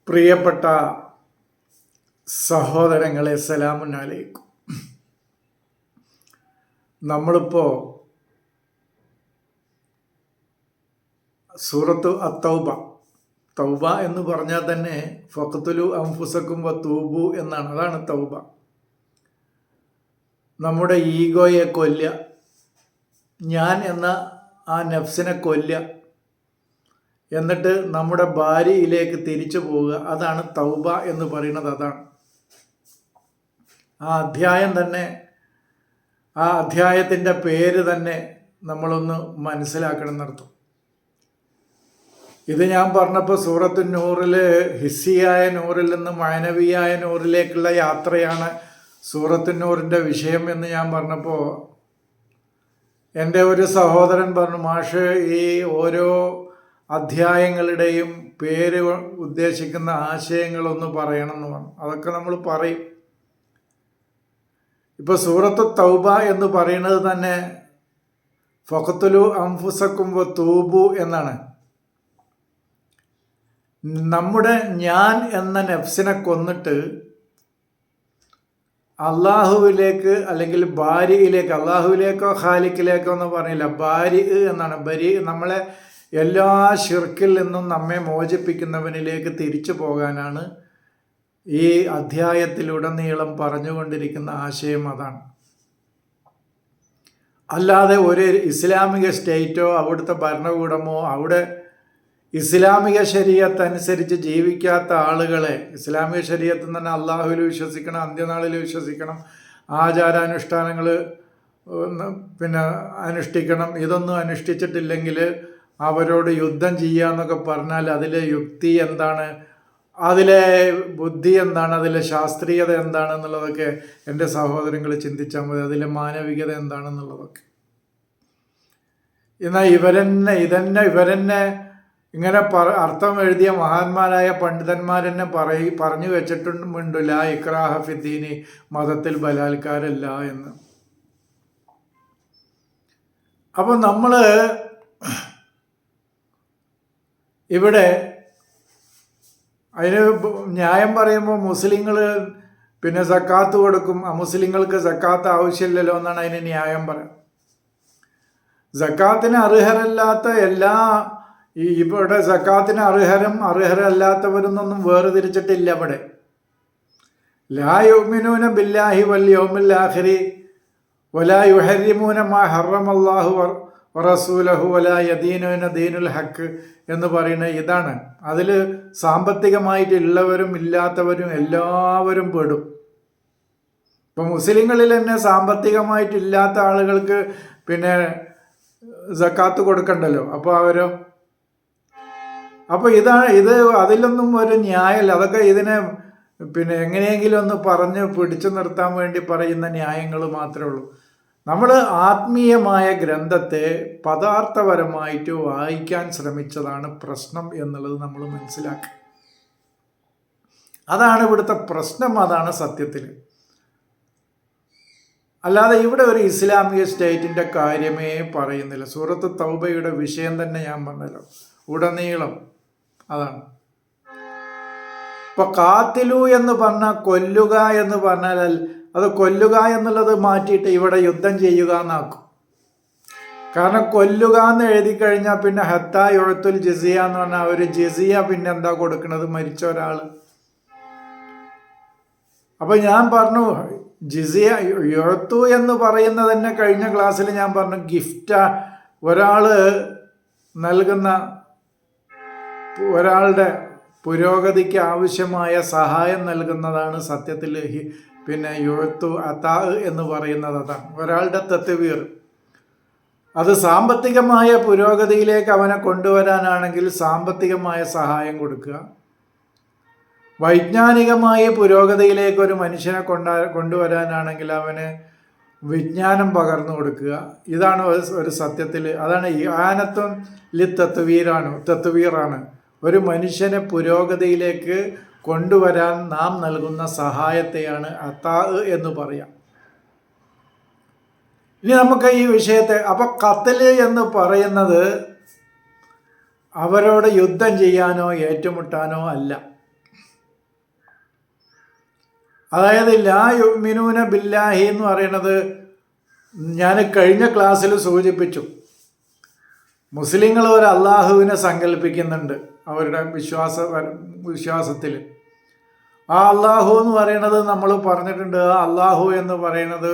പ്രിയപ്പെട്ട സഹോദരങ്ങളെ, സലാമുൻ അലൈക്കും. നമ്മളിപ്പോൾ സൂറത്ത് അത്തൗബ, തൗബ എന്ന് പറഞ്ഞാൽ തന്നെ ഫഖ്തുലു അൻഫുസക്കും വതൂബു എന്നാണ്. അതാണ് തൗബ. നമ്മുടെ ഈഗോയെ കൊല്ലുക, ഞാൻ എന്ന ആ നഫ്സിനെ കൊല്ലുക, എന്നിട്ട് നമ്മുടെ ഭാര്യയിലേക്ക് തിരിച്ചു പോവുക. അതാണ് തൗബ എന്ന് പറയുന്നത്. അതാണ് ആ അധ്യായം തന്നെ, ആ അധ്യായത്തിൻ്റെ പേര് തന്നെ നമ്മളൊന്ന് മനസ്സിലാക്കണം എന്നർത്ഥം. ഇത് ഞാൻ പറഞ്ഞപ്പോൾ സൂറത്തു നൂറിൽ ഹിസ്സിയായ നൂറിൽ നിന്ന് മാനവിയായ നൂറിലേക്കുള്ള യാത്രയാണ് സൂറത്തു നൂറിൻ്റെ വിഷയം എന്ന് ഞാൻ പറഞ്ഞപ്പോൾ എൻ്റെ ഒരു സഹോദരൻ പറഞ്ഞു, മാഷ് ഈ ഓരോ അധ്യായങ്ങളുടെയും പേര് ഉദ്ദേശിക്കുന്ന ആശയങ്ങളൊന്ന് പറയണം എന്ന് പറഞ്ഞു. അതൊക്കെ നമ്മൾ പറയും. ഇപ്പോൾ സൂറത്ത് തൗബ എന്ന് പറയുന്നത് തന്നെ ഫഖ്തുലു അൻഫുസക്കും വതൂബു എന്നാണ്. നമ്മുടെ ഞാൻ എന്ന നഫ്സിനെ കൊന്നിട്ട് അള്ളാഹുവിലേക്ക് അല്ലെങ്കിൽ ബാരിയിലേക്ക്, അള്ളാഹുവിലേക്കോ ഖാലിക്കിലേക്കോ എന്ന് പറഞ്ഞില്ല, ബാരി എന്നാണ്. ബരി നമ്മളെ എല്ലാ ശിർക്കിൽ നിന്നും നമ്മെ മോചിപ്പിക്കുന്നവനിലേക്ക് തിരിച്ചു പോകാനാണ് ഈ അധ്യായത്തിലുടനീളം പറഞ്ഞുകൊണ്ടിരിക്കുന്ന ആശയം. അതാണ്. അല്ലാതെ ഒരു ഇസ്ലാമിക സ്റ്റേറ്റോ അവിടുത്തെ ഭരണകൂടമോ അവിടെ ഇസ്ലാമിക ശരീഅത്ത് അനുസരിച്ച് ജീവിക്കാത്ത ആളുകളെ, ഇസ്ലാമിക ശരീഅത്ത് എന്ന് പറഞ്ഞാൽ അള്ളാഹുവിൽ വിശ്വസിക്കണം, അന്ത്യനാളിൽ വിശ്വസിക്കണം, ആചാരാനുഷ്ഠാനങ്ങൾ പിന്നെ അനുഷ്ഠിക്കണം, ഇതൊന്നും അനുഷ്ഠിച്ചിട്ടില്ലെങ്കിൽ അവരോട് യുദ്ധം ചെയ്യാന്നൊക്കെ പറഞ്ഞാൽ അതിലെ യുക്തി എന്താണ്, അതിലെ ബുദ്ധി എന്താണ്, അതിലെ ശാസ്ത്രീയത എന്താണെന്നുള്ളതൊക്കെ എൻ്റെ സഹോദരങ്ങൾ ചിന്തിച്ചാൽ മതി. അതിലെ മാനവികത എന്താണെന്നുള്ളതൊക്കെ. എന്നാൽ ഇവരെന്നെ ഇങ്ങനെ അർത്ഥം എഴുതിയ മഹാന്മാരായ പണ്ഡിതന്മാരെന്നെ പറഞ്ഞു വെച്ചിട്ടുണ്ട്, ലാ ഇക്രാഹ ഫിദ്ദീനി, മതത്തിൽ ബലാത്കാരമല്ല എന്ന്. അപ്പോൾ നമ്മൾ ഇവിടെ അതിന് ന്യായം പറയുമ്പോൾ മുസ്ലിങ്ങൾ പിന്നെ സക്കാത്ത് കൊടുക്കും, അമുസ്ലിങ്ങൾക്ക് സക്കാത്ത് ആവശ്യമില്ലല്ലോ എന്നാണ് അതിന് ന്യായം പറയാം. സക്കാത്തിന് അർഹരല്ലാത്ത എല്ലാ ഇവിടെ സക്കാത്തിന് അർഹരല്ലാത്തവരെന്നൊന്നും വേർതിരിച്ചിട്ടില്ല ഇവിടെ. ലാ യുഅ്മിനൂന ബില്ലാഹി വൽ യൗമിൽ ആഖിരി വലാ യുഹർരിമൂന മാ ഹറമല്ലാഹു വറസൂലഹു വലാ യദീനൂന ദീനുൽ ഹഖ് എന്ന് പറയുന്നത് ഇതാണ്. അതിൽ സാമ്പത്തികമായിട്ടുള്ളവരും ഇല്ലാത്തവരും എല്ലാവരും പെടും. ഇപ്പം മുസ്ലിങ്ങളിൽ തന്നെ സാമ്പത്തികമായിട്ടില്ലാത്ത ആളുകൾക്ക് പിന്നെ സക്കാത്ത് കൊടുക്കണ്ടല്ലോ. അപ്പോൾ ഇത് അതിലൊന്നും ഒരു ന്യായമല്ല. അതൊക്കെ ഇതിനെ പിന്നെ എങ്ങനെയെങ്കിലും ഒന്ന് പറഞ്ഞ് പിടിച്ചു നിർത്താൻ വേണ്ടി പറയുന്ന ന്യായങ്ങൾ മാത്രമേ ഉള്ളൂ. നമ്മൾ ആത്മീയമായ ഗ്രന്ഥത്തെ പദാർത്ഥപരമായിട്ട് വായിക്കാൻ ശ്രമിച്ചതാണ് പ്രശ്നം എന്നുള്ളത് നമ്മൾ മനസ്സിലാക്കുക. അതാണ് ഇവിടുത്തെ പ്രശ്നം. അതാണ് സത്യത്തിൽ. അല്ലാതെ ഇവിടെ ഒരു ഇസ്ലാമിക സ്റ്റേറ്റിൻ്റെ കാര്യമേ പറയുന്നില്ല. സൂറത്ത് തൗബയുടെ വിഷയം തന്നെ ഞാൻ പറഞ്ഞല്ലോ ഉടനീളം. അതാണ്. ഇപ്പൊ കാത്തിലു എന്ന് പറഞ്ഞാൽ കൊല്ലുക എന്ന് പറഞ്ഞാൽ അത് കൊല്ലുക എന്നുള്ളത് മാറ്റിയിട്ട് ഇവിടെ യുദ്ധം ചെയ്യുക എന്നാക്കും. കാരണം കൊല്ലുക എന്ന് എഴുതി കഴിഞ്ഞാൽ പിന്നെ ഹത്താ യുഅത്തുൽ ജിസിയ എന്ന് പറഞ്ഞാൽ ഒരു ജിസിയ പിന്നെ എന്താ കൊടുക്കുന്നത്, മരിച്ച ഒരാൾ. അപ്പൊ ഞാൻ പറഞ്ഞു ജിസിയ യുഅത്തു എന്ന് പറയുന്നത് തന്നെ കഴിഞ്ഞ ക്ലാസ്സിൽ ഞാൻ പറഞ്ഞു ഗിഫ്റ്റാ. ഒരാൾ നൽകുന്ന, ഒരാളുടെ പുരോഗതിക്ക് ആവശ്യമായ സഹായം നൽകുന്നതാണ് സത്യത്തിൽ പിന്നെ യുഅത്തു അതാ എന്ന് പറയുന്നത്. അതാണ് ഒരാളുടെ തത്വീർ. അത് സാമ്പത്തികമായ പുരോഗതിയിലേക്ക് അവനെ കൊണ്ടുവരാനാണെങ്കിൽ സാമ്പത്തികമായ സഹായം കൊടുക്കുക. വൈജ്ഞാനികമായ പുരോഗതിയിലേക്ക് ഒരു മനുഷ്യനെ കൊണ്ടുവരാനാണെങ്കിൽ അവന് വിജ്ഞാനം പകർന്നു കൊടുക്കുക. ഇതാണ് ഒരു സത്യത്തിൽ. അതാണ് ഇആനത്തുൻ തത്വീറാണ്. ഒരു മനുഷ്യനെ പുരോഗതിയിലേക്ക് കൊണ്ടുവരാൻ നാം നൽകുന്ന സഹായത്തെയാണ് അതാ എന്ന് പറയാം. ഇനി നമുക്ക് ഈ വിഷയത്തെ, അപ്പൊ ഖത്ല് എന്ന് പറയുന്നത് അവരോട് യുദ്ധം ചെയ്യാനോ ഏറ്റുമുട്ടാനോ അല്ല. അതായത് ലാ യുഅ്മിനൂന ബില്ലാഹി എന്ന് പറയുന്നത് ഞാൻ കഴിഞ്ഞ ക്ലാസ്സിൽ സൂചിപ്പിച്ചു. മുസ്ലിങ്ങൾ ഒരു അള്ളാഹുവിനെ സങ്കല്പിക്കുന്നുണ്ട് അവരുടെ വിശ്വാസത്തിൽ. ആ അള്ളാഹു എന്ന് പറയുന്നത് നമ്മൾ പറഞ്ഞിട്ടുണ്ട്. ആ അള്ളാഹു എന്ന് പറയുന്നത്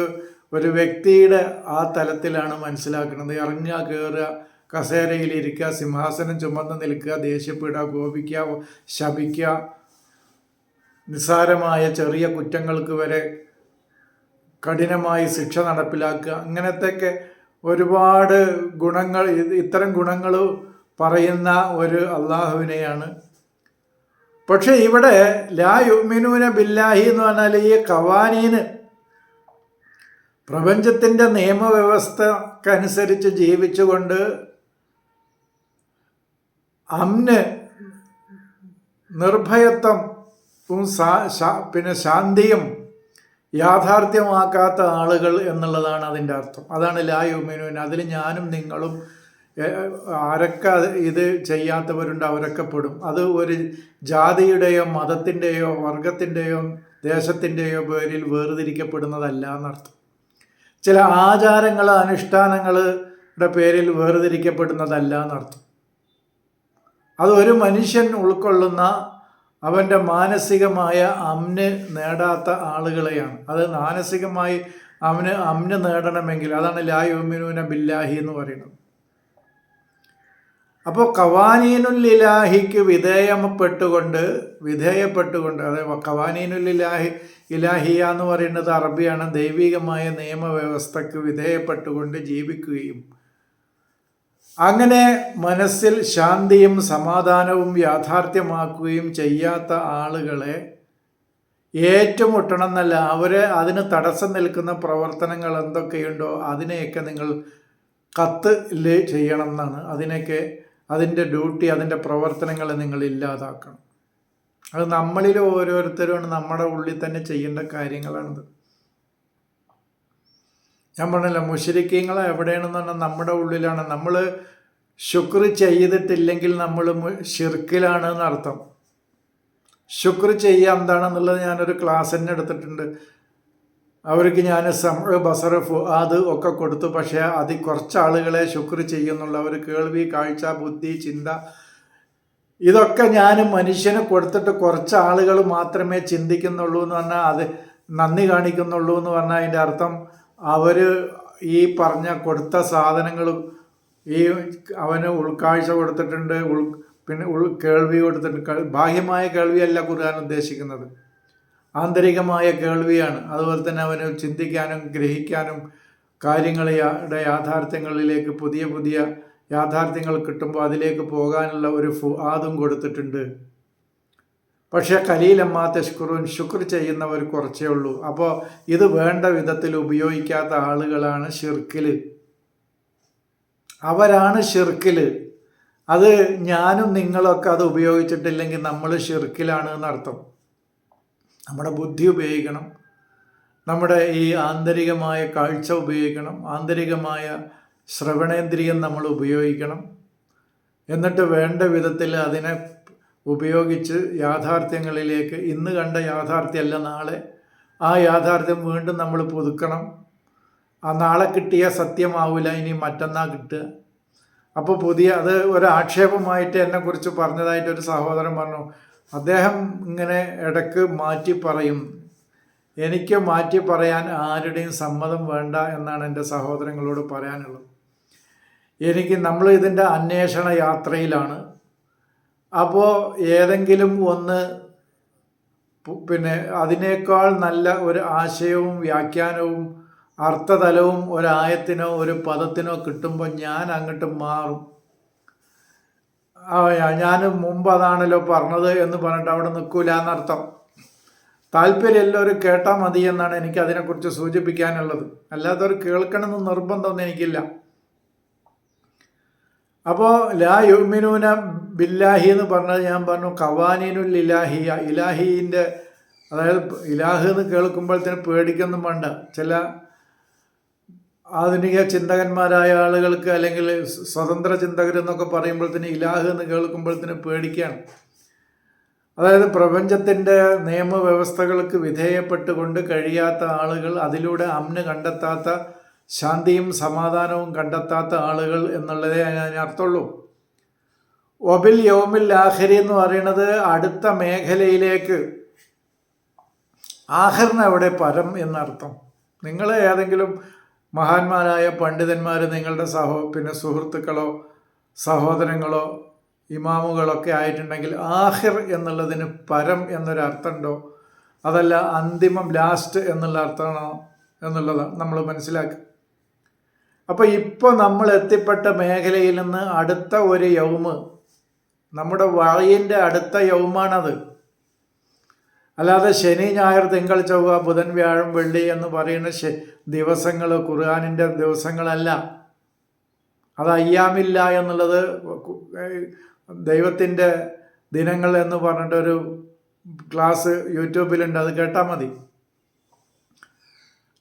ഒരു വ്യക്തിയുടെ ആ തലത്തിലാണ് മനസ്സിലാക്കുന്നത്. ഇറങ്ങുക, കയറുക, കസേരയിലിരിക്കുക, സിംഹാസനം ചുമന്ന് നിൽക്കുക, ദേഷ്യപ്പെടുക, കോപിക്കുക, ശപിക്കുക, നിസ്സാരമായ ചെറിയ കുറ്റങ്ങൾക്ക് വരെ കഠിനമായി ശിക്ഷ നടപ്പിലാക്കുക, അങ്ങനത്തെയൊക്കെ ഒരുപാട് ഗുണങ്ങൾ, ഇത്തരം ഗുണങ്ങൾ പറയുന്ന ഒരു അള്ളാഹുവിനെയാണ്. പക്ഷെ ഇവിടെ ലാ യുഅ്മിനൂന ബില്ലാഹി എന്ന് പറഞ്ഞാൽ ഈ ഖവാനീന്, പ്രപഞ്ചത്തിൻ്റെ നിയമവ്യവസ്ഥക്കനുസരിച്ച് ജീവിച്ചുകൊണ്ട് അമ്ന്, നിർഭയത്വം, പിന്നെ ശാന്തിയും യാഥാർത്ഥ്യമാക്കാത്ത ആളുകൾ എന്നുള്ളതാണ് അതിൻ്റെ അർത്ഥം. അതാണ് ലാ യുഅ്മിനൂന. അതിൽ ഞാനും നിങ്ങളും ആരൊക്കെ ഇത് ചെയ്യാത്തവരുണ്ട് അവരൊക്കെ പെടും. അത് ഒരു ജാതിയുടെയോ മതത്തിൻ്റെയോ വർഗത്തിൻ്റെയോ ദേശത്തിൻ്റെയോ പേരിൽ വേർതിരിക്കപ്പെടുന്നതല്ല എന്നർത്ഥം. ചില ആചാരങ്ങൾ, അനുഷ്ഠാനങ്ങളുടെ പേരിൽ വേർതിരിക്കപ്പെടുന്നതല്ല എന്നർത്ഥം. അത് ഒരു മനുഷ്യൻ ഉൾക്കൊള്ളുന്ന അവൻ്റെ മാനസികമായ അമ്ന് നേടാത്ത ആളുകളെയാണ്. അത് മാനസികമായി അമ്ന് നേടണമെങ്കിൽ അതാണ് ലാ യുഅ്മിനൂന ബില്ലാഹി എന്ന് പറയുന്നത്. അപ്പോൾ ഖവാനീനുൽ ഇലാഹിക്ക് വിധേയപ്പെട്ടുകൊണ്ട് അതായത് ഖവാനീനുൽ ഇലാഹിയ എന്ന് പറയുന്നത് അറബിയാണ്. ദൈവികമായ നിയമവ്യവസ്ഥക്ക് വിധേയപ്പെട്ടുകൊണ്ട് ജീവിക്കുകയും അങ്ങനെ മനസ്സിൽ ശാന്തിയും സമാധാനവും യാഥാർത്ഥ്യമാക്കുകയും ചെയ്യാത്ത ആളുകളെ ഏറ്റുമുട്ടണം എന്നല്ല, അവരെ അതിന് തടസ്സം നിൽക്കുന്ന പ്രവർത്തനങ്ങൾ എന്തൊക്കെയുണ്ടോ അതിനെയൊക്കെ നിങ്ങൾ കത്തിൽ ചെയ്യണം എന്നാണ്. അതിൻ്റെ ഡ്യൂട്ടി, അതിൻ്റെ പ്രവർത്തനങ്ങൾ നിങ്ങൾ ഇല്ലാതാക്കണം. അത് നമ്മളിൽ ഓരോരുത്തരും നമ്മുടെ ഉള്ളിൽ തന്നെ ചെയ്യേണ്ട കാര്യങ്ങളാണിത്. ഞാൻ പറഞ്ഞല്ലോ, മുശ്രിക്കീങ്ങൾ എവിടെയാണെന്ന് പറഞ്ഞാൽ നമ്മുടെ ഉള്ളിലാണ്. നമ്മൾ ശുക്ർ ചെയ്തിട്ടില്ലെങ്കിൽ നമ്മൾ ഷിർക്കിലാണ് എന്നർത്ഥം. ശുക്ർ ചെയ്യുക എന്താണെന്നുള്ളത് ഞാനൊരു ക്ലാസ് തന്നെ എടുത്തിട്ടുണ്ട്. അവർക്ക് ഞാൻ സമഅ്, ബസർ, ഫുആദ് ഒക്കെ കൊടുത്തു. പക്ഷേ കുറച്ച് ആളുകളെ ശുക്ർ ചെയ്യുന്നുള്ള ഒരു കേൾവി, കാഴ്ച, ബുദ്ധി, ചിന്ത, ഇതൊക്കെ ഞാൻ മനുഷ്യന് കൊടുത്തിട്ട് കുറച്ച് ആളുകൾ മാത്രമേ ചിന്തിക്കുന്നുള്ളൂ എന്ന് പറഞ്ഞാൽ, അത് നന്ദി കാണിക്കുന്നുള്ളൂ എന്ന് പറഞ്ഞാൽ അതിൻ്റെ അർത്ഥം അവർ ഈ പറഞ്ഞ കൊടുത്ത സാധനങ്ങളും അവന് ഉൾക്കാഴ്ച കൊടുത്തിട്ടുണ്ട്, പിന്നെ കേൾവി കൊടുത്തിട്ടുണ്ട്. ബാഹ്യമായ കേൾവിയല്ല ഖുർആൻ ഉദ്ദേശിക്കുന്നത്, ആന്തരികമായ കേൾവിയാണ്. അതുപോലെ തന്നെ അവന് ചിന്തിക്കാനും ഗ്രഹിക്കാനും കാര്യങ്ങളുടെ യാഥാർത്ഥ്യങ്ങളിലേക്ക് പുതിയ പുതിയ യാഥാർത്ഥ്യങ്ങൾ കിട്ടുമ്പോൾ അതിലേക്ക് പോകാനുള്ള ഒരു ഫുആദും കൊടുത്തിട്ടുണ്ട്. പക്ഷേ ഖലീലമ്മാ തശ്കുറൂൻ, ശുക്ർ ചെയ്യുന്നവർ കുറച്ചേ ഉള്ളൂ. അപ്പോൾ ഇത് വേണ്ട വിധത്തിൽ ഉപയോഗിക്കാത്ത ആളുകളാണ് ഷിർക്കിൽ, അവരാണ് ഷിർക്കിൽ. അത് ഞാനും നിങ്ങളൊക്കെ അത് ഉപയോഗിച്ചിട്ടില്ലെങ്കിൽ നമ്മൾ ഷിർക്കിലാണ് എന്നർത്ഥം. നമ്മുടെ ബുദ്ധി ഉപയോഗിക്കണം, നമ്മുടെ ഈ ആന്തരികമായ കാഴ്ച ഉപയോഗിക്കണം, ആന്തരികമായ ശ്രവണേന്ദ്രിയം നമ്മൾ ഉപയോഗിക്കണം. എന്നിട്ട് വേണ്ട വിധത്തിൽ അതിനെ ഉപയോഗിച്ച് യാഥാർത്ഥ്യങ്ങളിലേക്ക്, ഇന്ന് കണ്ട യാഥാർത്ഥ്യമല്ല നാളെ, ആ യാഥാർത്ഥ്യം വീണ്ടും നമ്മൾ പുതുക്കണം. ആ നാളെ കിട്ടിയ സത്യമാവില്ല, ഇനി മറ്റന്നാൾ കിട്ടുക. അപ്പോൾ അത് ഒരു ആക്ഷേപമായിട്ട് എന്നെക്കുറിച്ച് പറഞ്ഞതായിട്ട് ഒരു സഹോദരൻ പറഞ്ഞു. അദ്ദേഹം ഇങ്ങനെ ഇടയ്ക്ക് മാറ്റി പറയും. എനിക്ക് മാറ്റി പറയാൻ ആരുടെയും സമ്മതം വേണ്ട എന്നാണ് എൻ്റെ സഹോദരങ്ങളോട് പറയാനുള്ളത്. നമ്മൾ ഇതിൻ്റെ അന്വേഷണ യാത്രയിലാണ്. അപ്പോൾ ഏതെങ്കിലും ഒന്ന് പിന്നെ അതിനേക്കാൾ നല്ല ഒരു ആശയവും വ്യാഖ്യാനവും അർത്ഥതലവും ഒരായത്തിനോ ഒരു പദത്തിനോ കിട്ടുമ്പോൾ ഞാൻ അങ്ങോട്ട് മാറും. ഞാൻ മുമ്പ് അതാണല്ലോ പറഞ്ഞത് എന്ന് പറഞ്ഞിട്ട് അവിടെ നിൽക്കൂല എന്നർത്ഥം. താല്പര്യം എല്ലാവരും കേട്ടാൽ മതി എന്നാണ് എനിക്ക് അതിനെക്കുറിച്ച് സൂചിപ്പിക്കാനുള്ളത്. അല്ലാത്തവർ കേൾക്കണമെന്ന് നിർബന്ധമൊന്നും എനിക്കില്ല. അപ്പോൾ ലാ യുഅ്മിനൂന ബില്ലാഹി എന്ന് പറഞ്ഞത് ഞാൻ പറഞ്ഞു ഖവാനീനുൽ ഇലാഹിയ, ഇലാഹീൻ്റെ, അതായത് ഇലാഹ് എന്ന് കേൾക്കുമ്പോഴത്തേന് പേടിക്കൊന്നും വേണ്ട. ചില ആധുനിക ചിന്തകന്മാരായ ആളുകൾക്ക് അല്ലെങ്കിൽ സ്വതന്ത്ര ചിന്തകരെന്നൊക്കെ പറയുമ്പോഴത്തേന് ഇലാഹ് എന്ന് കേൾക്കുമ്പോഴത്തേന് പേടിക്കുകയാണ്. അതായത് പ്രപഞ്ചത്തിൻ്റെ നിയമവ്യവസ്ഥകൾക്ക് വിധേയപ്പെട്ടുകൊണ്ട് കഴിയാത്ത ആളുകൾ, അതിലൂടെ അമ്ന് കണ്ടെത്താത്ത, ശാന്തിയും സമാധാനവും കണ്ടെത്താത്ത ആളുകൾ എന്നുള്ളതേ അതിനർത്ഥമുള്ളൂ. ഒബിൽ യൗമിൽ ആഖിരി എന്ന് പറയുന്നത് അടുത്ത മേഖലയിലേക്ക്, ആഖിറിന് അവിടെ പരം എന്നർത്ഥം. നിങ്ങൾ ഏതെങ്കിലും മഹാന്മാരായ പണ്ഡിതന്മാർ നിങ്ങളുടെ സുഹൃത്തുക്കളോ സഹോദരങ്ങളോ ഇമാമുകളൊക്കെ ആയിട്ടുണ്ടെങ്കിൽ ആഖിർ എന്നുള്ളതിന് പരം എന്നൊരർത്ഥമുണ്ടോ, അതല്ല അന്തിമം, ലാസ്റ്റ് എന്നുള്ള അർത്ഥമാണോ എന്നുള്ളതാണ് നമ്മൾ മനസ്സിലാക്കുക. അപ്പോൾ ഇപ്പോൾ നമ്മൾ എത്തിപ്പെട്ട മേഖലയിൽ നിന്ന് അടുത്ത ഒരു യൗമ്, നമ്മുടെ വഴിൻ്റെ അടുത്ത യൗമാണത്. അല്ലാതെ ശനി, ഞായർ, തിങ്കൾ, ചൊവ്വ, ബുധൻ, വ്യാഴം, വെള്ളി എന്ന് പറയുന്ന ദിവസങ്ങൾ ഖുർആനിൻ്റെ ദിവസങ്ങളല്ല. അത് അയ്യാമില്ല എന്നുള്ളത് ദൈവത്തിൻ്റെ ദിനങ്ങൾ എന്ന് പറഞ്ഞിട്ടൊരു ക്ലാസ് യൂട്യൂബിലുണ്ട്, അത് കേട്ടാൽ മതി.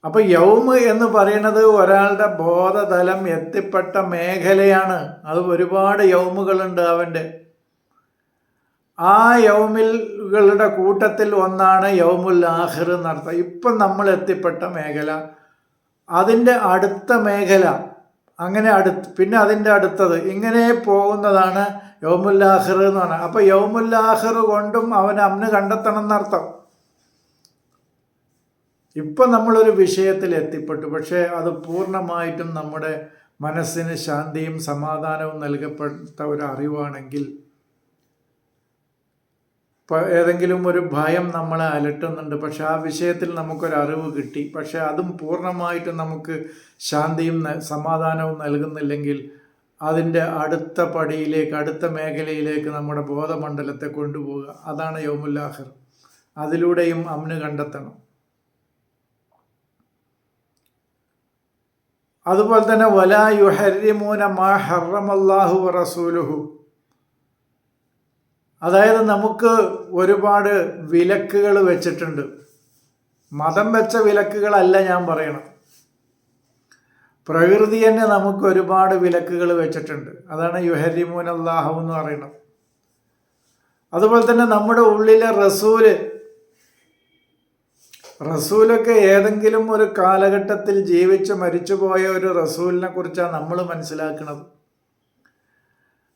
അപ്പോൾ യൗമ് എന്ന് പറയുന്നത് ഒരാളുടെ ബോധതലം എത്തിപ്പെട്ട മേഖലയാണ്. അത് ഒരുപാട് യൗമുകളുണ്ട് അവൻ്റെ. ആ യൗമുകളുടെ കൂട്ടത്തിൽ ഒന്നാണ് യൗമുൽ ആഖിർ എന്നർത്ഥം. ഇപ്പം നമ്മൾ എത്തിപ്പെട്ട മേഖല, അതിൻ്റെ അടുത്ത മേഖല, അങ്ങനെ പിന്നെ അതിൻ്റെ അടുത്തത്, ഇങ്ങനെ പോകുന്നതാണ് യൗമുൽ ആഖിർ എന്ന് പറഞ്ഞാൽ. അപ്പോൾ യൗമുൽ ആഖിർ കൊണ്ടും അവൻ അമ്ന് കണ്ടെത്തണം എന്നർത്ഥം. ഇപ്പം നമ്മളൊരു വിഷയത്തിൽ എത്തിപ്പെട്ടു, പക്ഷേ അത് പൂർണ്ണമായിട്ടും നമ്മുടെ മനസ്സിന് ശാന്തിയും സമാധാനവും നൽകപ്പെട്ട ഒരു അറിവാണെങ്കിൽ, ഏതെങ്കിലും ഒരു ഭയം നമ്മളെ അലട്ടുന്നുണ്ട്, പക്ഷെ ആ വിഷയത്തിൽ നമുക്കൊരറിവ് കിട്ടി, പക്ഷെ അതും പൂർണ്ണമായിട്ടും നമുക്ക് ശാന്തിയും സമാധാനവും നൽകുന്നില്ലെങ്കിൽ അതിൻ്റെ അടുത്ത പടിയിലേക്ക്, അടുത്ത മേഖലയിലേക്ക് നമ്മുടെ ബോധമണ്ഡലത്തെ കൊണ്ടുപോവുക. അതാണ് യൗമുൽ ആഖിർ. അതിലൂടെയും അമ്ന് കണ്ടെത്തണം. അതുപോലെ തന്നെ വലാ യുഹരിമൂന മാ ഹറമല്ലാഹു വറസൂലുഹു, അതായത് നമുക്ക് ഒരുപാട് വിലക്കുകൾ വെച്ചിട്ടുണ്ട്. മതം വെച്ച വിലക്കുകളല്ല ഞാൻ പറയണം. പ്രകൃതി തന്നെ നമുക്ക് ഒരുപാട് വിലക്കുകൾ വെച്ചിട്ടുണ്ട്. അതാണ് യുഹരിമൂൻ അല്ലാഹു എന്ന് പറയുന്നത്. അതുപോലെ തന്നെ നമ്മുടെ ഉള്ളിലെ റസൂലൊക്കെ ഏതെങ്കിലും ഒരു കാലഘട്ടത്തിൽ ജീവിച്ച് മരിച്ചുപോയ ഒരു റസൂലിനെ കുറിച്ചാണ് നമ്മൾ മനസ്സിലാക്കുന്നത്.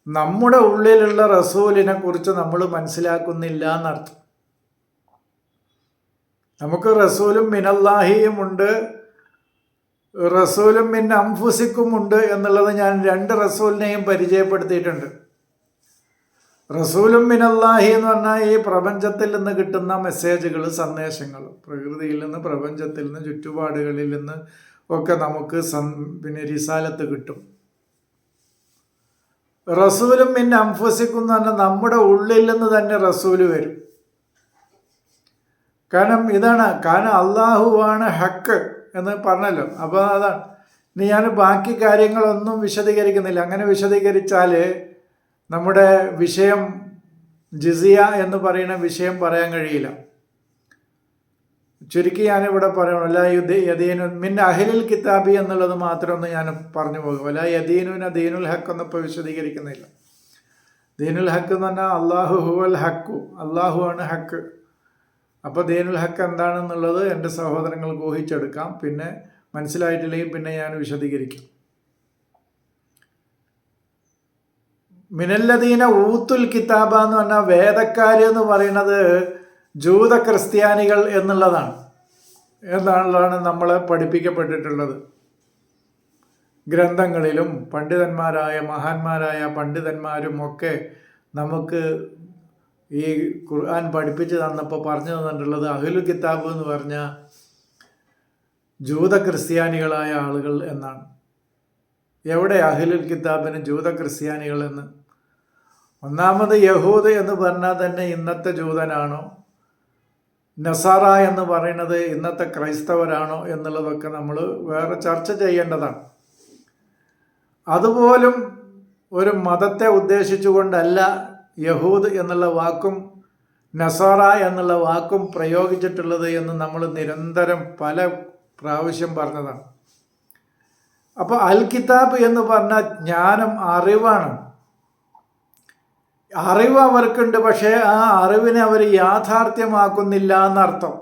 നമ്മുടെ ഉള്ളിലുള്ള റസൂലിനെ കുറിച്ച് നമ്മൾ മനസ്സിലാക്കുന്നില്ല എന്നർത്ഥം. നമുക്ക് റസൂലും മിനല്ലാഹിയും ഉണ്ട്, റസൂലും മിൻ അംഫുസിക്കും ഉണ്ട് എന്നുള്ളത് ഞാൻ 2 റസൂലിനെയും പരിചയപ്പെടുത്തിയിട്ടുണ്ട്. റസൂലും മിനല്ലാഹി എന്ന് പറഞ്ഞാൽ ഈ പ്രപഞ്ചത്തിൽ നിന്ന് കിട്ടുന്ന മെസ്സേജുകൾ, സന്ദേശങ്ങൾ, പ്രകൃതിയിൽ നിന്ന്, പ്രപഞ്ചത്തിൽ നിന്ന്, ചുറ്റുപാടുകളിൽ നിന്ന് ഒക്കെ നമുക്ക് റിസാലത്ത് കിട്ടും. റസൂലും മിൻ അംഫുസിക്കും എന്ന് പറഞ്ഞാൽ നമ്മുടെ ഉള്ളിൽ നിന്ന് തന്നെ റസൂല് വരും. കാരണം അള്ളാഹുവാണ് ഹക്ക് എന്ന് പറഞ്ഞല്ലോ. അപ്പോൾ അതാണ്. ഇനി ഞാൻ ബാക്കി കാര്യങ്ങളൊന്നും വിശദീകരിക്കുന്നില്ല. അങ്ങനെ വിശദീകരിച്ചാൽ നമ്മുടെ വിഷയം, ജിസിയ എന്ന് പറയുന്ന വിഷയം പറയാൻ കഴിയില്ല. ചുരുക്കി ഞാനിവിടെ പറയണം, അല്ല യദീനു മിൻ അഹ്ലിൽ കിതാബി എന്നുള്ളത് മാത്രം ഒന്ന് ഞാൻ പറഞ്ഞു പോകും. അല്ല യദീനുന ദീനുൽ ഹക്ക് എന്നപ്പോൾ വിശദീകരിക്കുന്നില്ല. ദീനുൽ ഹക്ക് എന്ന് പറഞ്ഞാൽ അള്ളാഹു ഹുവൽ ഹക്കു, അള്ളാഹു ആണ് ഹക്ക്. അപ്പോൾ ദീനുൽ ഹക്ക് എന്താണെന്നുള്ളത് എൻ്റെ സഹോദരങ്ങൾക്ക് ഊഹിച്ചെടുക്കാം. പിന്നെ മനസ്സിലായിട്ടില്ലെങ്കിൽ പിന്നെ ഞാൻ വിശദീകരിക്കും. മിനല്ലദീന ഊത്തുൽ കിതാബ എന്ന് പറഞ്ഞാൽ വേദക്കാര് എന്ന് പറയുന്നത് ജൂത ക്രിസ്ത്യാനികൾ എന്നാണ് നമ്മളെ പഠിപ്പിക്കപ്പെട്ടിട്ടുള്ളത്. ഗ്രന്ഥങ്ങളിലും മഹാന്മാരായ പണ്ഡിതന്മാരും ഒക്കെ നമുക്ക് ഈ ഖുർആൻ പഠിപ്പിച്ച് തന്നപ്പോൾ പറഞ്ഞു തന്നിട്ടുള്ളത് അഹ്ലുൽ കിതാബ് എന്ന് പറഞ്ഞാൽ ജൂത ക്രിസ്ത്യാനികളായ ആളുകൾ എന്നാണ്. എവിടെ അഹ്ലുൽ കിതാബിന് ജൂത ക്രിസ്ത്യാനികൾ എന്ന്? ഒന്നാമത് യഹൂദ് എന്ന് പറഞ്ഞാൽ തന്നെ ഇന്നത്തെ ജൂതനാണോ, നസാറ എന്ന് പറയുന്നത് ഇന്നത്തെ ക്രൈസ്തവരാണോ എന്നുള്ളതൊക്കെ നമ്മൾ വേറെ ചർച്ച ചെയ്യേണ്ടതാണ്. അതുപോലും ഒരു മതത്തെ ഉദ്ദേശിച്ചുകൊണ്ടല്ല യഹൂദ് എന്നുള്ള വാക്കും നസാറ എന്നുള്ള വാക്കും പ്രയോഗിച്ചിട്ടുള്ളത് എന്ന് നമ്മൾ നിരന്തരം പല പ്രാവശ്യം പറഞ്ഞതാണ്. അപ്പോൾ അൽ കിതാബ് എന്ന് പറഞ്ഞാൽ ജ്ഞാനം, അറിവാണ്. അറിവ് അവർക്കുണ്ട്, പക്ഷേ ആ അറിവിനെ അവർ യാഥാർത്ഥ്യമാക്കുന്നില്ല എന്നർത്ഥം.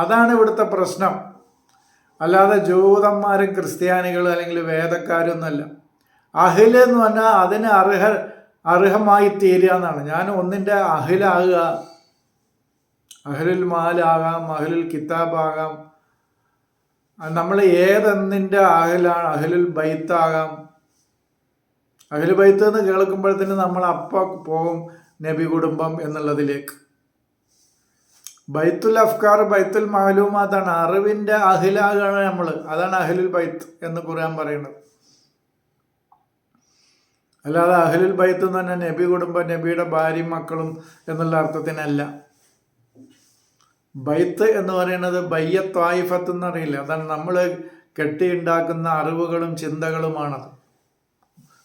അതാണ് ഇവിടുത്തെ പ്രശ്നം. അല്ലാതെ ജൂതന്മാരും ക്രിസ്ത്യാനികളും അല്ലെങ്കിൽ വേദക്കാരൊന്നുമല്ല. അഹില് എന്ന് പറഞ്ഞാൽ അതിന് അർഹമായി തീരുക എന്നാണ്. ഞാൻ ഒന്നിൻ്റെ അഹിലാകുക, അഹ്ലുൽ മാലാകാം, അഹ്ലുൽ കിതാബാകാം, നമ്മൾ ഏതെന്നിൻ്റെ അഹലാണ്, അഹ്ലുൽ ബൈത്താകാം. അഹ്ലുൽ ബൈത്ത് എന്ന് കേൾക്കുമ്പോഴത്തേന് നമ്മൾ അപ്പം പോകും നബി കുടുംബം എന്നുള്ളതിലേക്ക്. ബൈത്തുൽ അഫ്കാർ, ബൈത്തുൽ മാലൂമാത്താണ്, അറിവിൻ്റെ അഹിലാകാണ് നമ്മൾ. അതാണ് അഹ്ലുൽ ബൈത്ത് എന്ന് ഖുർആൻ പറയുന്നത്. അല്ലാതെ അഹ്ലുൽ ബൈത്ത് എന്ന് പറഞ്ഞാൽ നബി കുടുംബം, നബിയുടെ ഭാര്യയും മക്കളും എന്നുള്ള അർത്ഥത്തിനല്ല. ബൈത്ത് എന്ന് പറയുന്നത് ബയ്യത്വായിഫത്ത് എന്നറിയില്ല, അതാണ് നമ്മൾ കെട്ടിയുണ്ടാക്കുന്ന അറിവുകളും ചിന്തകളുമാണത്.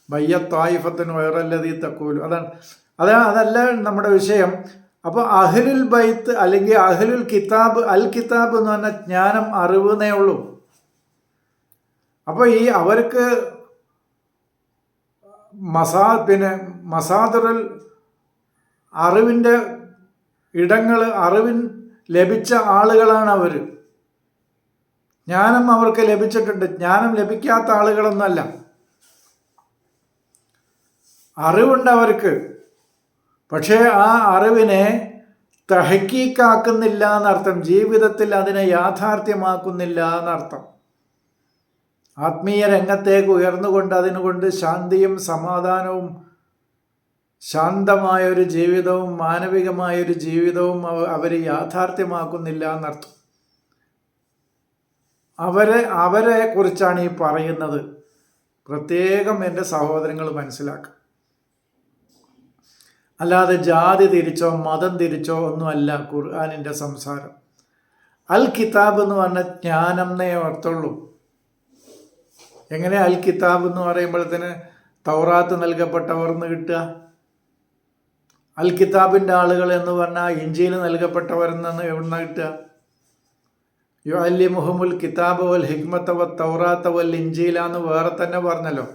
ബയ്യത്വായിഫത്തിന് വയറല്ലതീ തക്കൂലു, അതല്ല നമ്മുടെ വിഷയം. അപ്പോൾ അഹ്ലുൽ ബൈത്ത് അല്ലെങ്കിൽ അഹ്ലുൽ കിതാബ്, അൽ കിതാബ് എന്ന് പറഞ്ഞാൽ ജ്ഞാനം, അറിവെന്നേ ഉള്ളൂ. അപ്പോൾ ഈ അവർക്ക് മസാദുൽ അറിവിൻ്റെ ഇടങ്ങൾ, അറിവിൻ ലഭിച്ച ആളുകളാണ് അവർ. ജ്ഞാനം അവർക്ക് ലഭിച്ചിട്ടുണ്ട്, ജ്ഞാനം ലഭിക്കാത്ത ആളുകളൊന്നുമല്ല. അറിവുണ്ട് അവർക്ക്, പക്ഷേ ആ അറിവിനെ തഹക്കീക്കാക്കുന്നില്ല എന്നർത്ഥം. ജീവിതത്തിൽ അതിനെ യാഥാർത്ഥ്യമാക്കുന്നില്ല എന്നർത്ഥം. ആത്മീയ രംഗത്തേക്ക് ഉയർന്നുകൊണ്ട് അതിനുകൊണ്ട് ശാന്തിയും സമാധാനവും ശാന്തമായൊരു ജീവിതവും മാനവികമായൊരു ജീവിതവും അവർ യാഥാർത്ഥ്യമാക്കുന്നില്ല എന്നർത്ഥം. അവരെ കുറിച്ചാണ് ഈ പറയുന്നത്. പ്രത്യേകം എൻ്റെ സഹോദരങ്ങൾ മനസ്സിലാക്കുക. അല്ലാതെ ജാതി തിരിച്ചോ മതം തിരിച്ചോ ഒന്നുമല്ല ഖുർആനിൻ്റെ സംസാരം. അൽ കിതാബ് എന്ന് പറഞ്ഞാൽ ജ്ഞാനം എന്നേ അർത്ഥമുള്ളൂ. എങ്ങനെ അൽ കിതാബ് എന്ന് പറയുമ്പോഴത്തേന് തൗറാത്ത് നൽകപ്പെട്ടവർ എന്ന് കിട്ടുക? അൽ കിതാബിൻ്റെ ആളുകൾ എന്ന് പറഞ്ഞാൽ ഇഞ്ചീൽ നൽകപ്പെട്ടവരെന്ന് എവിടുന്ന കിട്ടുക? യുഅല്ലിമുഹുമുൽ കിതാബ് വൽ ഹിക്മത വത് തൗറാത്ത വൽ ഇഞ്ചീല എന്ന് വേറെ തന്നെ പറഞ്ഞല്ലോ.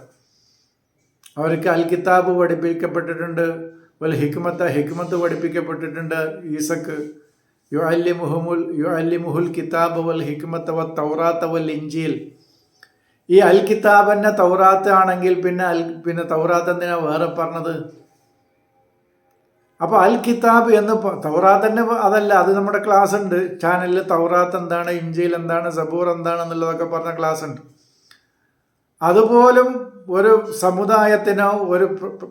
അവർക്ക് അൽ കിതാബ് പഠിപ്പിക്കപ്പെട്ടിട്ടുണ്ട്, വൽ ഹിക്മത്ത് പഠിപ്പിക്കപ്പെട്ടിട്ടുണ്ട് ഈസക്ക്. യുഅല്ലിമുഹുൽ കിതാബ് വൽ ഹിക്മത വത് തൗറാത്ത വൽ ഇഞ്ചീൽ. ഈ അൽ കിതാബന്നെ തൗറാത്ത് ആണെങ്കിൽ പിന്നെ തൗറാത്ത് എന്തിനാ വേറെ പറഞ്ഞത്? അപ്പോൾ അൽ കിതാബ് എന്ന് തൗറാത്ത് തന്നെ അതല്ല, അത് നമ്മുടെ ക്ലാസ് ഉണ്ട് ചാനലിൽ. തൗറാത്ത് എന്താണ്, ഇഞ്ചീൽ എന്താണ്, സബൂർ എന്താണെന്നുള്ളതൊക്കെ പറഞ്ഞ ക്ലാസ് ഉണ്ട്. അതുപോലും ഒരു സമുദായത്തിനോ ഒരു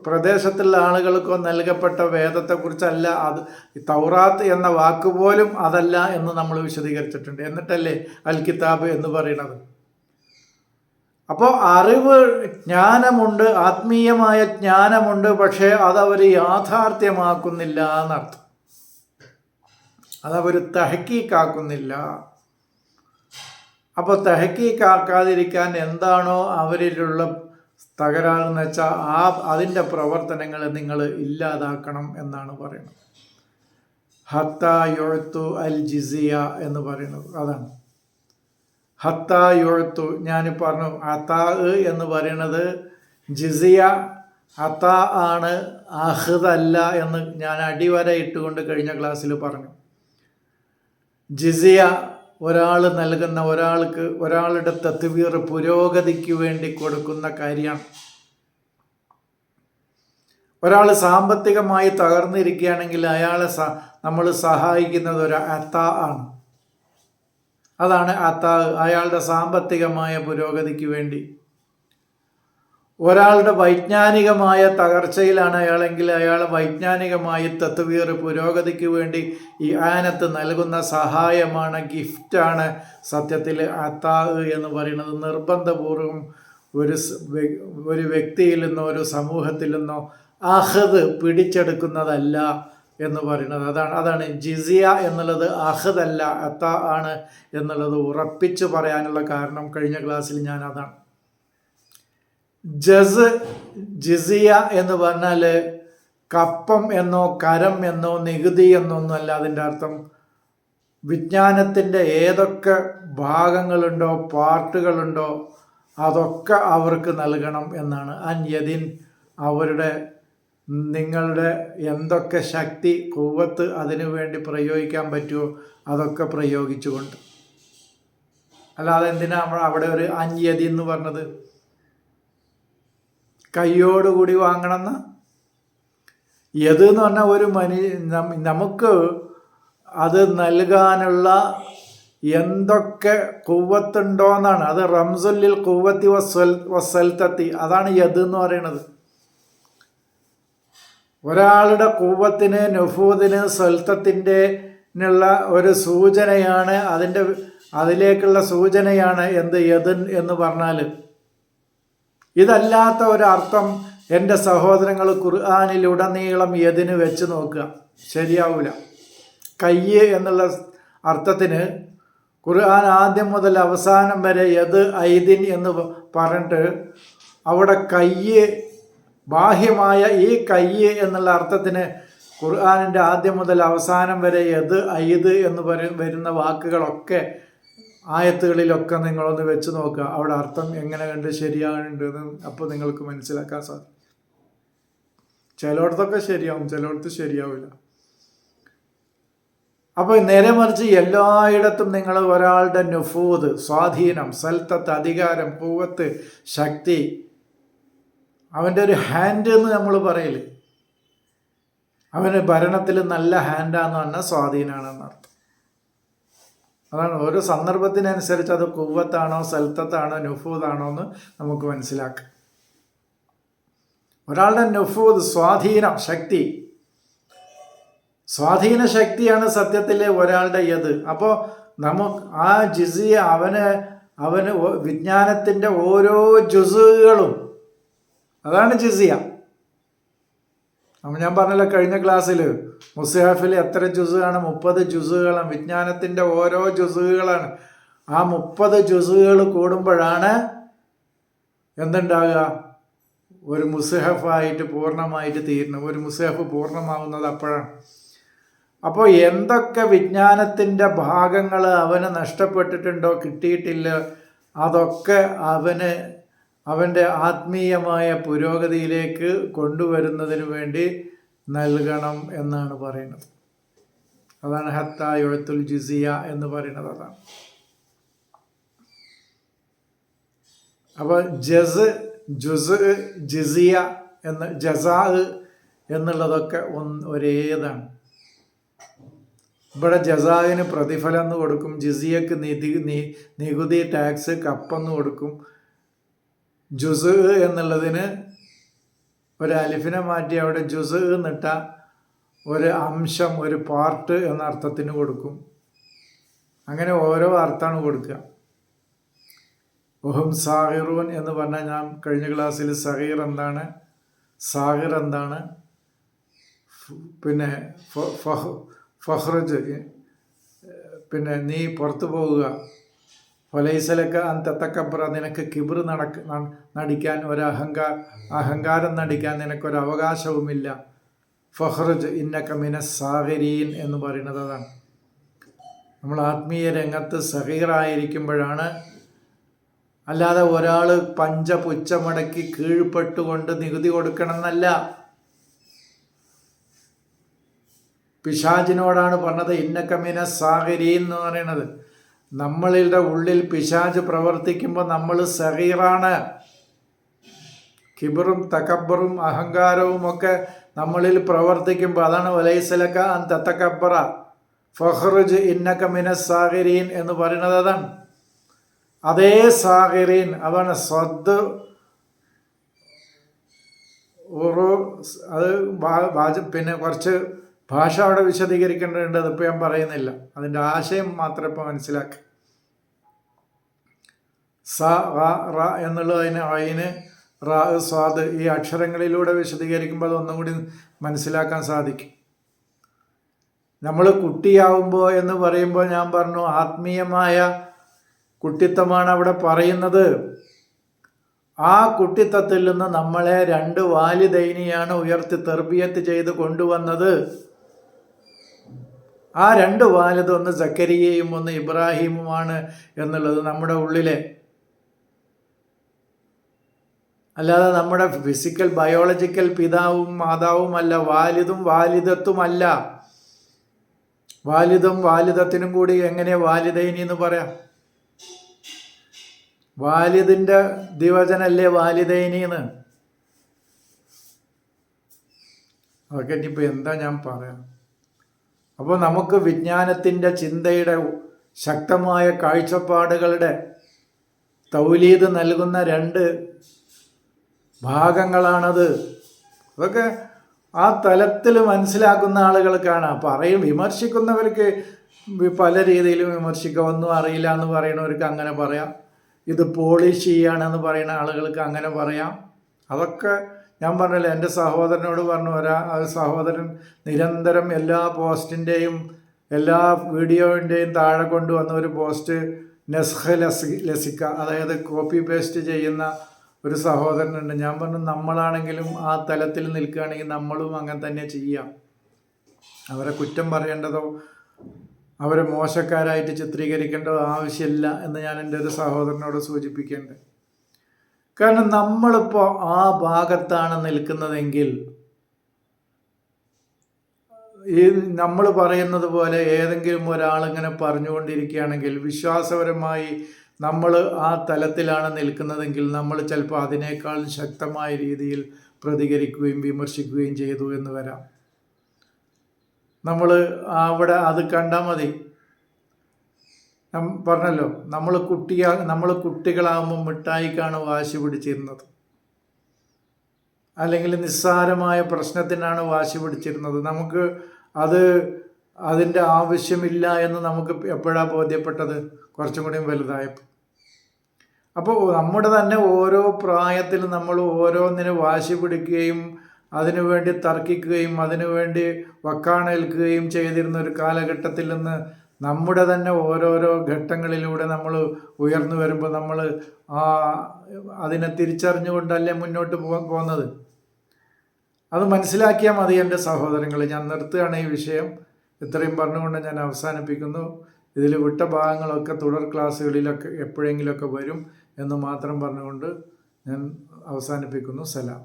പ്രദേശത്തുള്ള ആളുകൾക്കോ നൽകപ്പെട്ട വേദത്തെക്കുറിച്ചല്ല. അത് തൗറാത്ത് എന്ന വാക്ക് പോലും അതല്ല എന്ന് നമ്മൾ വിശദീകരിച്ചിട്ടുണ്ട്. എന്നിട്ടല്ലേ അൽ കിതാബ് എന്ന് പറയുന്നത്. അപ്പോൾ അറിവ്, ജ്ഞാനമുണ്ട്, ആത്മീയമായ ജ്ഞാനമുണ്ട്, പക്ഷേ അതവർ യാഥാർത്ഥ്യമാക്കുന്നില്ല എന്നർത്ഥം. അതവർ തഹക്കീക്കാക്കുന്നില്ല. അപ്പോൾ തഹക്കീക്കാക്കാതിരിക്കാൻ എന്താണോ അവരിലുള്ള തകരാറെന്ന് വെച്ചാൽ അതിൻ്റെ പ്രവർത്തനങ്ങൾ നിങ്ങൾ ഇല്ലാതാക്കണം എന്നാണ് പറയുന്നത്. ഹത്താ യുഅ്തു അൽ ജിസിയ എന്ന് പറയുന്നത് അതാണ്. ഹത്താ യുഅ്തു, ഞാൻ പറഞ്ഞു അതാ എന്ന് പറയുന്നത് ജിസിയ അതാ ആണ്, അഹ്ദ് അല്ല എന്ന് ഞാൻ അടിവര ഇട്ടുകൊണ്ട് കഴിഞ്ഞ ക്ലാസ്സിൽ പറഞ്ഞു. ജിസിയ ഒരാൾ നൽകുന്ന, ഒരാളുടെ തത്വീർ പുരോഗതിക്ക് വേണ്ടി കൊടുക്കുന്ന കാര്യമാണ്. ഒരാൾ സാമ്പത്തികമായി തകർന്നിരിക്കുകയാണെങ്കിൽ അയാളെ നമ്മൾ സഹായിക്കുന്നത് ഒരു അതാ ആണ്. അതാണ് അതാ, അയാളുടെ സാമ്പത്തികമായ പുരോഗതിക്ക് വേണ്ടി. ഒരാളുടെ വൈജ്ഞാനികമായ തകർച്ചയിലാണ് അയാളെങ്കിൽ അയാൾ വൈജ്ഞാനികമായി തത്വീർ പുരോഗതിക്ക് വേണ്ടി ഈ ആനത്ത് നൽകുന്ന സഹായമാണ്, ഗിഫ്റ്റാണ് സത്യത്തിൽ അതാ എന്ന് പറയുന്നത്. നിർബന്ധപൂർവം ഒരു വ്യക്തിയിൽ നിന്നോ ഒരു സമൂഹത്തിൽ നിന്നോ അഹദ് പിടിച്ചെടുക്കുന്നതല്ല എന്ന് പറയുന്നത്. അതാണ് ജിസിയ എന്നുള്ളത് അഹദ് അല്ല, അതാ ആണ് എന്നുള്ളത് ഉറപ്പിച്ചു പറയാനുള്ള കാരണം കഴിഞ്ഞ ക്ലാസ്സിൽ ഞാൻ അതാണ്. ജിസിയ എന്ന് പറഞ്ഞാൽ കപ്പം എന്നോ കരം എന്നോ നികുതി എന്നൊന്നുമല്ല അതിൻ്റെ അർത്ഥം. വിജ്ഞാനത്തിൻ്റെ ഏതൊക്കെ ഭാഗങ്ങളുണ്ടോ, പാർട്ടുകളുണ്ടോ, അതൊക്കെ അവർക്ക് നൽകണം എന്നാണ്. അൻ യദിൻ അവരുടെ നിങ്ങളുടെ എന്തൊക്കെ ശക്തി കൂവത്ത് അതിനു വേണ്ടി പ്രയോഗിക്കാൻ പറ്റുമോ അതൊക്കെ പ്രയോഗിച്ചുകൊണ്ട്. അല്ലാതെ എന്തിനാ നമ്മൾ അവിടെ ഒരു അന്യതി എന്ന് പറഞ്ഞത്? കയ്യോടുകൂടി വാങ്ങണമെന്ന്. യത് എന്ന് പറഞ്ഞാൽ ഒരു നമുക്ക് അത് നൽകാനുള്ള എന്തൊക്കെ കൂവത്തുണ്ടോന്നാണ്. അത് റംസുല്ലിൽ കൂവത്തി വസ്സൽത്തത്തി, അതാണ് യത് എന്ന് പറയുന്നത്. ഒരാളുടെ കൂവത്തിന് നുഫൂദിന് സ്വൽത്തത്തിനുള്ള ഒരു സൂചനയാണ്, അതിലേക്കുള്ള സൂചനയാണ് എന്ത് യത് എന്ന് പറഞ്ഞാൽ. ഇതല്ലാത്ത ഒരർത്ഥം എൻ്റെ സഹോദരങ്ങൾ ഖുർആനിലുടനീളം യദിന് വെച്ച് നോക്കുക, ശരിയാവില്ല. കയ്യ് എന്നുള്ള അർത്ഥത്തിന് ഖുർആൻ ആദ്യം മുതൽ അവസാനം വരെ യദ് ഐദിൻ എന്ന് പറഞ്ഞിട്ട് അവിടെ കയ്യ്, ബാഹ്യമായ ഈ കയ്യ് എന്നുള്ള അർത്ഥത്തിന് ഖുർആനിൻ്റെ ആദ്യം മുതൽ അവസാനം വരെ യദ് ഐദ് എന്ന് വരുന്ന വാക്കുകളൊക്കെ ആയത്തുകളിലൊക്കെ നിങ്ങളൊന്ന് വെച്ച് നോക്കുക. അവിടെ അർത്ഥം എങ്ങനെ കണ്ട് ശരിയാകുന്നുണ്ടെന്ന് അപ്പോൾ നിങ്ങൾക്ക് മനസ്സിലാക്കാൻ സാധിക്കും. ചിലയിടത്തൊക്കെ ശരിയാവും, ചിലയിടത്ത് ശരിയാവില്ല. അപ്പോൾ നേരെ മറിച്ച് എല്ലായിടത്തും നിങ്ങൾ ഒരാളുടെ നുഫൂദ്, സ്വാധീനം, സൽത്തത്ത്, അധികാരം, കൂവത്ത്, ശക്തി, അവൻ്റെ ഒരു ഹാൻഡ് എന്ന് നമ്മൾ പറയില്ലേ, അവന് ഭരണത്തിൽ നല്ല ഹാൻഡാന്ന് പറഞ്ഞാൽ സ്വാധീനമാണെന്ന് അർത്ഥം. അതാണ് ഓരോ സന്ദർഭത്തിനനുസരിച്ച് അത് കുവ്വത്താണോ സൽത്തത്താണോ നുഫൂദാണോ എന്ന് നമുക്ക് മനസ്സിലാക്കാം. ഒരാളുടെ നുഫൂദ്, സ്വാധീനം, ശക്തി, സ്വാധീന ശക്തിയാണ് സത്യത്തിലെ ഒരാളുടെ യത്. അപ്പോൾ നമുക്ക് ആ ജിസിയ അവന് വിജ്ഞാനത്തിൻ്റെ ഓരോ ജുസുകളും, അതാണ് ജിസിയ. ഞാൻ പറഞ്ഞല്ലോ കഴിഞ്ഞ ക്ലാസ്സിൽ മുസ്ഹഫിൽ എത്ര ജുസുകളാണ്? 30 ജുസുകളാണ്. വിജ്ഞാനത്തിൻ്റെ ഓരോ ജുസുകളാണ്. ആ 30 ജുസുകൾ കൂടുമ്പോഴാണ് എന്തുണ്ടാകുക? ഒരു മുസ്ഹഫായിട്ട് പൂർണ്ണമായിട്ട് തീരുന്നത്. ഒരു മുസ്ഹഫ് പൂർണ്ണമാവുന്നത് അപ്പോഴാണ്. അപ്പോൾ എന്തൊക്കെ വിജ്ഞാനത്തിൻ്റെ ഭാഗങ്ങൾ അവന് നഷ്ടപ്പെട്ടിട്ടുണ്ടോ, കിട്ടിയിട്ടില്ല, അതൊക്കെ അവൻ്റെ ആത്മീയമായ പുരോഗതിയിലേക്ക് കൊണ്ടുവരുന്നതിന് വേണ്ടി നൽകണം എന്നാണ് പറയുന്നത്. അതാണ് ഹത്താ യുഅത്തുൽ ജിസിയ എന്ന് പറയുന്നത്. അതാണ്. അപ്പോൾ ജുസ്, ജിസിയ ജസാ എന്നുള്ളതൊക്കെ ഒരേതാണ്. ഇവിടെ ജസാവിന് പ്രതിഫലം എന്ന് കൊടുക്കും, ജിസിയക്ക് നികുതി ടാക്സ് കപ്പെന്ന് കൊടുക്കും. ജുസ് എന്നുള്ളതിന് ഒരു അലിഫിനെ മാറ്റി അവിടെ ജുസ് എന്നിട്ട ഒരു അംശം, ഒരു പാർട്ട് എന്ന അർത്ഥത്തിന് കൊടുക്കും. അങ്ങനെ ഓരോ അർത്ഥമാണ് കൊടുക്കുക. ഒഹും സാഹിറൂൻ എന്ന് പറഞ്ഞാൽ ഞാൻ കഴിഞ്ഞ ക്ലാസ്സിൽ സഹീർ എന്താണ്, സാഹിർ എന്താണ്, പിന്നെ ഫഹ്റുജ്, പിന്നെ നീ പുറത്തു പോകുക, ഫലൈസലക്ക് അന്തത്തക്കബ്ര, നിനക്ക് കിബിർ നടിക്കാൻ അഹങ്കാരം നടിക്കാൻ നിനക്കൊരു അവകാശവുമില്ല. ഫഹ്റുജ് ഇന്നക മിനസ് സാഹിരീൻ എന്ന് പറയുന്നത് അതാണ്. നമ്മൾ ആത്മീയ രംഗത്ത് സഹീറായിരിക്കുമ്പോഴാണ്, അല്ലാതെ ഒരാൾ പഞ്ചപുച്ഛമടക്കി കീഴ്പ്പെട്ടുകൊണ്ട് നികുതി കൊടുക്കണം എന്നല്ല. പിശാചിനോടാണ് പറഞ്ഞത് ഇന്നക മിനസ് സാഹിരീൻ എന്ന് പറയുന്നത്. നമ്മളുടെ ഉള്ളിൽ പിശാച് പ്രവർത്തിക്കുമ്പോൾ നമ്മൾ സഗീറാണ്. കിബറും തകബ്ബറും അഹങ്കാരവും ഒക്കെ നമ്മളിൽ പ്രവർത്തിക്കുമ്പോൾ അതാണ് വലൈസലക അൻ തതകബ്ബറ ഫഖ്റുജ് ഇന്നക മിനസ് സാഗിരീൻ എന്ന് പറയുന്നത്. അതാണ് അതേ സാഗിരീൻ, അതാണ് സ്വദ് അത് പിന്നെ കുറച്ച് ഭാഷ അവിടെ വിശദീകരിക്കേണ്ടതുണ്ട്. അതിപ്പോൾ ഞാൻ പറയുന്നില്ല, അതിൻ്റെ ആശയം മാത്രം ഇപ്പോൾ മനസ്സിലാക്കുക. സ റ എന്നുള്ളത് അതിന് റാ സ്വാദ് ഈ അക്ഷരങ്ങളിലൂടെ വിശദീകരിക്കുമ്പോൾ അതൊന്നും കൂടി മനസ്സിലാക്കാൻ സാധിക്കും. നമ്മൾ കുട്ടിയാവുമ്പോൾ എന്ന് പറയുമ്പോൾ ഞാൻ പറഞ്ഞു ആത്മീയമായ കുട്ടിത്തമാണ് അവിടെ പറയുന്നത്. ആ കുട്ടിത്തത്തിൽ നിന്ന് നമ്മളെ 2 വാലിദൈനിയാണ് ഉയർത്തി തെർബിയത്ത് ചെയ്ത് കൊണ്ടുവന്നത്. ആ 2 വാലിദ്, ഒന്ന് സക്കരിയയും ഒന്ന് ഇബ്രാഹിമുമാണ് എന്നുള്ളത് നമ്മുടെ ഉള്ളിലെ അല്ലാതെ നമ്മുടെ ഫിസിക്കൽ ബയോളജിക്കൽ പിതാവും മാതാവുമല്ല, വാലിദും വാലിദത്തുമല്ല. വാലിദും വാലിദത്തിനും കൂടി എങ്ങനെ വാലിദൈനി എന്ന് പറയാം? വാലിദിന്റെ ദിവചനല്ലേ വാലിദൈനി എന്ന്. അതൊക്കെ ഇനിയിപ്പോൾ എന്താ ഞാൻ പറയാം. അപ്പോൾ നമുക്ക് വിജ്ഞാനത്തിൻ്റെ ചിന്തയുടെ ശക്തമായ കാഴ്ചപ്പാടുകളുടെ തൗലീദ് നൽകുന്ന 2 ഭാഗങ്ങളാണത്. അതൊക്കെ ആ തലത്തിൽ മനസ്സിലാക്കുന്ന ആളുകൾക്കാണ്. വിമർശിക്കുന്നവർക്ക് പല രീതിയിലും വിമർശിക്കാം. ഒന്നും അറിയില്ല എന്ന് പറയുന്നവർക്ക് അങ്ങനെ പറയാം. ഇത് പോളിഷ് ചെയ്യാണെന്ന് പറയുന്ന ആളുകൾക്ക് അങ്ങനെ പറയാം. അതൊക്കെ ഞാൻ പറഞ്ഞല്ലോ, എൻ്റെ സഹോദരനോട് പറഞ്ഞു. സഹോദരൻ നിരന്തരം എല്ലാ പോസ്റ്റിൻ്റെയും എല്ലാ വീഡിയോൻ്റെയും താഴെ കൊണ്ടുവന്ന ഒരു പോസ്റ്റ് നെസ്ഖ ലസിക്ക, അതായത് കോപ്പി പേസ്റ്റ് ചെയ്യുന്ന ഒരു സഹോദരനുണ്ട്. ഞാൻ പറഞ്ഞു, നമ്മളാണെങ്കിലും ആ തലത്തിൽ നിൽക്കുകയാണെങ്കിൽ നമ്മളും അങ്ങനെ തന്നെ ചെയ്യാം. അവരെ കുറ്റം പറയേണ്ടതോ അവരെ മോശക്കാരായിട്ട് ചിത്രീകരിക്കേണ്ടതോ ആവശ്യമില്ല എന്ന് ഞാൻ എൻ്റെ ഒരു സഹോദരനോട് സൂചിപ്പിക്കേണ്ടത്. കാരണം നമ്മളിപ്പോൾ ആ ഭാഗത്താണ് നിൽക്കുന്നതെങ്കിൽ ഈ നമ്മൾ പറയുന്നത് പോലെ ഏതെങ്കിലും ഒരാളിങ്ങനെ പറഞ്ഞുകൊണ്ടിരിക്കുകയാണെങ്കിൽ വിശ്വാസപരമായി നമ്മൾ ആ തലത്തിലാണ് നിൽക്കുന്നതെങ്കിൽ നമ്മൾ ചിലപ്പോൾ അതിനേക്കാൾ ശക്തമായ രീതിയിൽ പ്രതികരിക്കുകയും വിമർശിക്കുകയും ചെയ്തു എന്ന് വരാം. നമ്മൾ അവിടെ അത് കണ്ടാൽ മതി. പറഞ്ഞല്ലോ, നമ്മൾ കുട്ടികളാകുമ്പോൾ മിഠായിക്കാണ് വാശി പിടിച്ചിരുന്നത്, അല്ലെങ്കിൽ നിസ്സാരമായ പ്രശ്നത്തിനാണ് വാശി പിടിച്ചിരുന്നത്. നമുക്ക് അതിൻ്റെ ആവശ്യമില്ല എന്ന് നമുക്ക് എപ്പോഴാണ് ബോധ്യപ്പെട്ടത്? കുറച്ചും കൂടി വലുതായപ്പോൾ. അപ്പോൾ നമ്മുടെ തന്നെ ഓരോ പ്രായത്തിൽ നമ്മൾ ഓരോന്നിന് വാശി പിടിക്കുകയും അതിനുവേണ്ടി തർക്കിക്കുകയും അതിനുവേണ്ടി വക്കാണേൽക്കുകയും ചെയ്തിരുന്ന ഒരു കാലഘട്ടത്തിൽ നിന്ന് നമ്മുടെ തന്നെ ഓരോരോ ഘട്ടങ്ങളിലൂടെ നമ്മൾ ഉയർന്നു വരുമ്പോൾ നമ്മൾ അതിനെ തിരിച്ചറിഞ്ഞുകൊണ്ടല്ലേ മുന്നോട്ട് പോകുന്നത്. അത് മനസ്സിലാക്കിയാൽ മതി എൻ്റെ സഹോദരങ്ങൾ. ഞാൻ നിർത്തുകയാണ് ഈ വിഷയം. ഇത്രയും പറഞ്ഞുകൊണ്ട് ഞാൻ അവസാനിപ്പിക്കുന്നു. ഇതിൽ വിട്ട ഭാഗങ്ങളൊക്കെ തുടർ ക്ലാസ്സുകളിലൊക്കെ എപ്പോഴെങ്കിലുമൊക്കെ വരും എന്ന് മാത്രം പറഞ്ഞുകൊണ്ട് ഞാൻ അവസാനിപ്പിക്കുന്നു. സലാം.